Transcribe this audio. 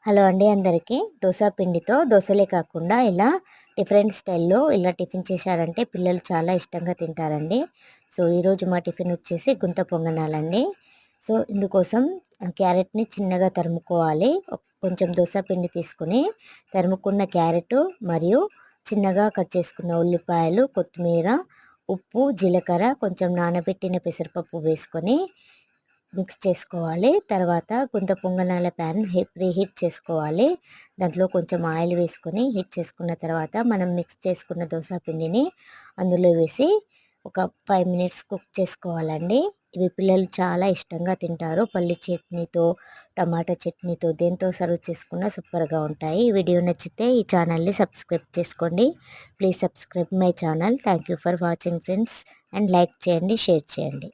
Hello అండి అందరికీ. దోస పిండితో దోసలే కాకుండా ఇలా డిఫరెంట్ స్టైల్‌లో ఇలా టిఫిన్ చేశారంటే పిల్లలు చాలా ఇష్టంగా తింటారండి. సో, ఈరోజు మా టిఫిన్ వచ్చేసి గుంత పొంగనాలండి. సో, ఇందుకోసం క్యారెట్‌ని చిన్నగా తరుముకోవాలి. కొంచెం దోస పిండి తీసుకొని తరుముకున్న క్యారెటు మరియు చిన్నగా కట్ చేసుకున్న ఉల్లిపాయలు, కొత్తిమీర, ఉప్పు, జీలకర్ర, కొంచెం నానబెట్టిన పెసరపప్పు వేసుకొని మిక్స్ చేసుకోవాలి. తర్వాత గుంత పొంగనాల ప్యాన్ ప్రీహీట్ చేసుకోవాలి. దాంట్లో కొంచెం ఆయిల్ వేసుకొని హీట్ చేసుకున్న తర్వాత మనం మిక్స్ చేసుకున్న దోస పిండిని అందులో వేసి ఒక 5 మినిట్స్ కుక్ చేసుకోవాలండి. ఇవి పిల్లలు చాలా ఇష్టంగా తింటారు. పల్లి చట్నీతో, టమాటా చట్నీతో దేంతో సర్వ్ చేసుకున్నా సూపర్‌గా ఉంటాయి. ఈ వీడియో నచ్చితే ఈ ఛానల్‌ని సబ్స్క్రైబ్ చేసుకోండి. Please subscribe my channel. Thank you for watching friends and like చేయండి, షేర్ చేయండి.